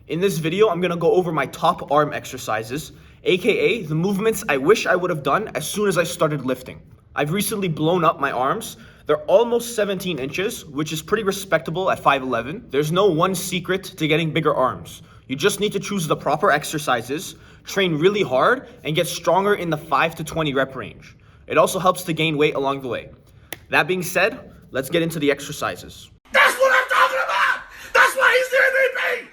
In this video, I'm gonna go over my top arm exercises, aka the movements I wish I would have done as soon as I started lifting. I've recently blown up my arms. They're almost 17 inches, which is pretty respectable at 5'11". There's no one secret to getting bigger arms. You just need to choose the proper exercises, train really hard, and get stronger in the 5 to 20 rep range. It also helps to gain weight along the way. That being said, let's get into the exercises. That's what I'm talking about! That's why he's the MVP!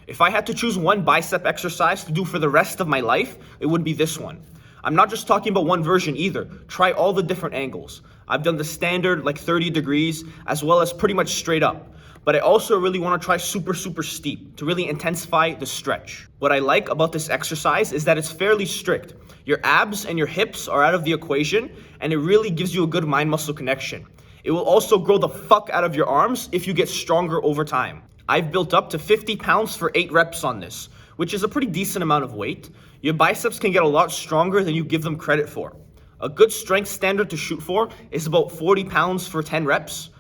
If I had to choose one bicep exercise to do for the rest of my life, it would be this one. I'm not just talking about one version either. Try all the different angles. I've done the standard like 30 degrees as well as pretty much straight up. But I also really want to try super steep to really intensify the stretch. What I like about this exercise is that it's fairly strict. Your abs and your hips are out of the equation and it really gives you a good mind-muscle connection. It will also grow the fuck out of your arms if you get stronger over time. I've built up to 50 pounds for 8 reps on this, which is a pretty decent amount of weight. Your biceps can get a lot stronger than you give them credit for. A good strength standard to shoot for is about 40 pounds for 10 reps.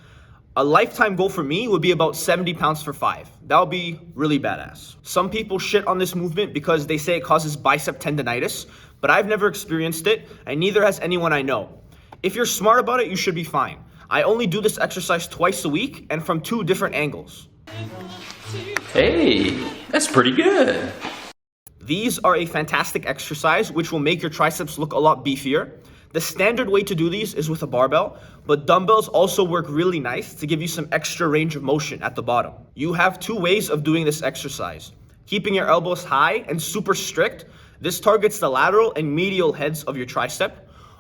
A lifetime goal for me would be about 70 pounds for 5. That would be really badass. Some people shit on this movement because they say it causes bicep tendonitis, but I've never experienced it, and neither has anyone I know. If you're smart about it, you should be fine. I only do this exercise twice a week and from 2 different angles. Hey, that's pretty good. These are a fantastic exercise which will make your triceps look a lot beefier. The standard way to do these is with a barbell, but dumbbells also work really nice to give you some extra range of motion at the bottom. You have 2 ways of doing this exercise. Keeping your elbows high and super strict. This targets the lateral and medial heads of your tricep.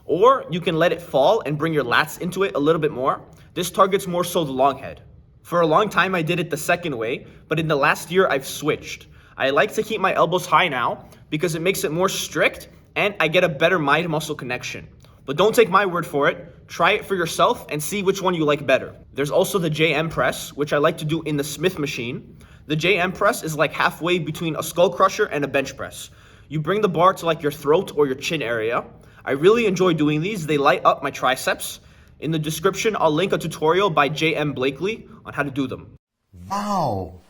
Or you can let it fall and bring your lats into it a little bit more. This targets more so the long head. For a long time, I did it the second way, but in the last year, I've switched. I like to keep my elbows high now because it makes it more strict and I get a better mind-muscle connection. But don't take my word for it. Try it for yourself and see which one you like better. There's also the JM press, which I like to do in the Smith machine. The JM press is like halfway between a skull crusher and a bench press. You bring the bar to like your throat or your chin area. I really enjoy doing these. They light up my triceps. In the description, I'll link a tutorial by J.M. Blakely on how to do them. Wow.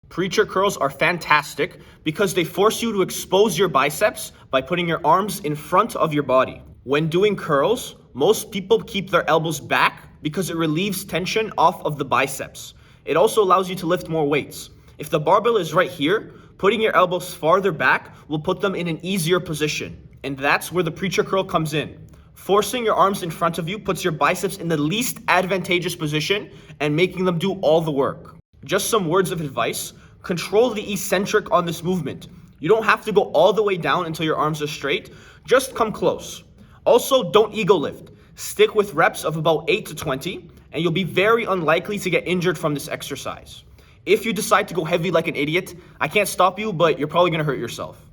Preacher curls are fantastic because they force you to expose your biceps by putting your arms in front of your body. When doing curls, most people keep their elbows back because it relieves tension off of the biceps. It also allows you to lift more weights. If the barbell is right here, putting your elbows farther back will put them in an easier position. And that's where the preacher curl comes in. Forcing your arms in front of you puts your biceps in the least advantageous position and making them do all the work. Just some words of advice. Control the eccentric on this movement. You don't have to go all the way down until your arms are straight. Just come close. Also, don't ego lift. Stick with reps of about 8 to 20, and you'll be very unlikely to get injured from this exercise. If you decide to go heavy like an idiot, I can't stop you, but you're probably gonna hurt yourself.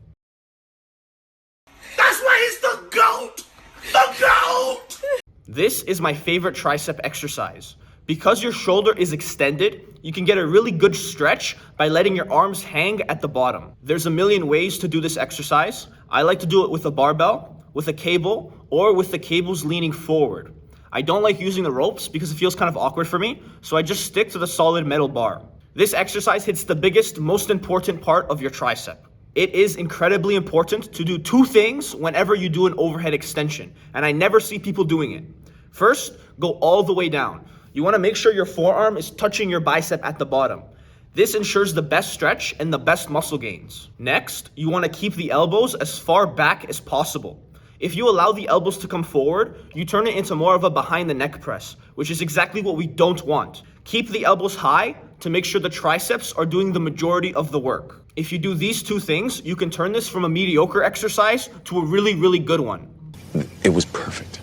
That's why he's the GOAT! The GOAT! This is my favorite tricep exercise. Because your shoulder is extended, you can get a really good stretch by letting your arms hang at the bottom. There's a million ways to do this exercise. I like to do it with a barbell, with a cable, or with the cables leaning forward. I don't like using the ropes because it feels kind of awkward for me, so I just stick to the solid metal bar. This exercise hits the biggest, most important part of your tricep. It is incredibly important to do 2 things whenever you do an overhead extension, and I never see people doing it. First, go all the way down. You want to make sure your forearm is touching your bicep at the bottom. This ensures the best stretch and the best muscle gains. Next, you want to keep the elbows as far back as possible. If you allow the elbows to come forward, you turn it into more of a behind the neck press, which is exactly what we don't want. Keep the elbows high to make sure the triceps are doing the majority of the work. If you do these 2 things, you can turn this from a mediocre exercise to a really good one. It was perfect.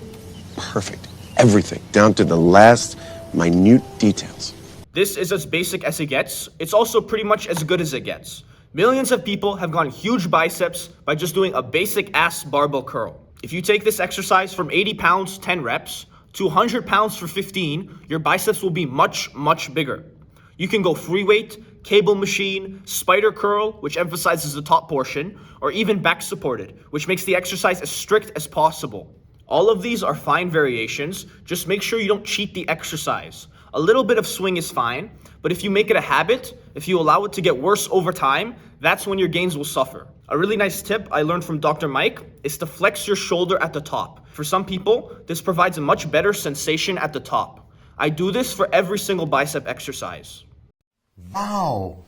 Perfect. Everything, down to the last minute details. This is as basic as it gets. It's also pretty much as good as it gets. Millions of people have gotten huge biceps by just doing a basic ass barbell curl. If you take this exercise from 80 pounds, 10 reps, to 100 pounds for 15, your biceps will be much bigger. You can go free weight, cable machine, spider curl, which emphasizes the top portion, or even back supported, which makes the exercise as strict as possible. All of these are fine variations, just make sure you don't cheat the exercise. A little bit of swing is fine, but if you make it a habit, if you allow it to get worse over time, that's when your gains will suffer. A really nice tip I learned from Dr. Mike is to flex your shoulder at the top. For some people, this provides a much better sensation at the top. I do this for every single bicep exercise. Wow.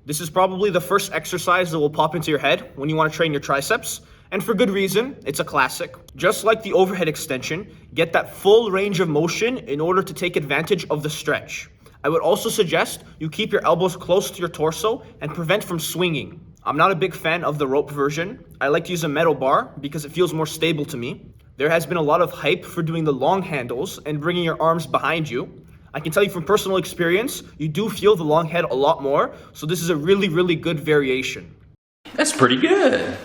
This is probably the first exercise that will pop into your head when you want to train your triceps, and for good reason. It's a classic. Just like the overhead extension, get that full range of motion in order to take advantage of the stretch. I would also suggest you keep your elbows close to your torso and prevent from swinging. I'm not a big fan of the rope version. I like to use a metal bar because it feels more stable to me. There has been a lot of hype for doing the long handles and bringing your arms behind you. I can tell you from personal experience, you do feel the long head a lot more, so this is a really, really good variation. That's pretty good.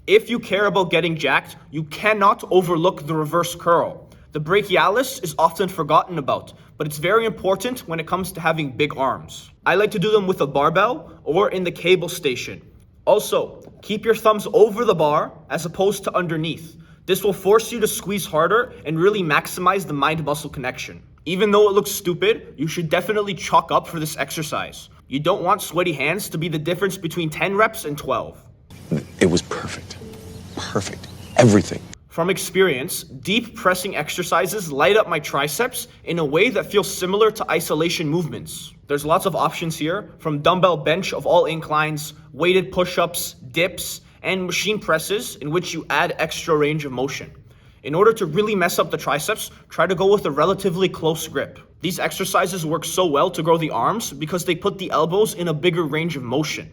If you care about getting jacked, you cannot overlook the reverse curl. The brachialis is often forgotten about, but it's very important when it comes to having big arms. I like to do them with a barbell or in the cable station. Also, keep your thumbs over the bar as opposed to underneath. This will force you to squeeze harder and really maximize the mind-muscle connection. Even though it looks stupid, you should definitely chalk up for this exercise. You don't want sweaty hands to be the difference between 10 reps and 12. It was perfect. Perfect. Everything. From experience, deep pressing exercises light up my triceps in a way that feels similar to isolation movements. There's lots of options here, from dumbbell bench of all inclines, weighted push-ups, dips, and machine presses in which you add extra range of motion. In order to really mess up the triceps, try to go with a relatively close grip. These exercises work so well to grow the arms because they put the elbows in a bigger range of motion.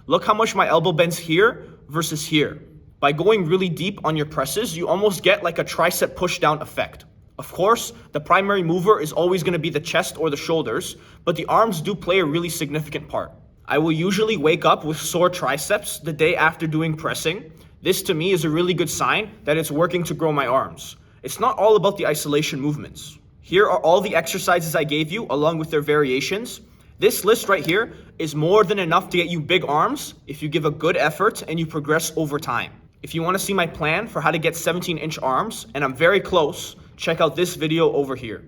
Look how much my elbow bends here versus here. By going really deep on your presses, you almost get like a tricep pushdown effect. Of course, the primary mover is always going to be the chest or the shoulders, but the arms do play a really significant part. I will usually wake up with sore triceps the day after doing pressing. This to me is a really good sign that it's working to grow my arms. It's not all about the isolation movements. Here are all the exercises I gave you along with their variations. This list right here is more than enough to get you big arms if you give a good effort and you progress over time. If you want to see my plan for how to get 17-inch arms, and I'm very close, check out this video over here.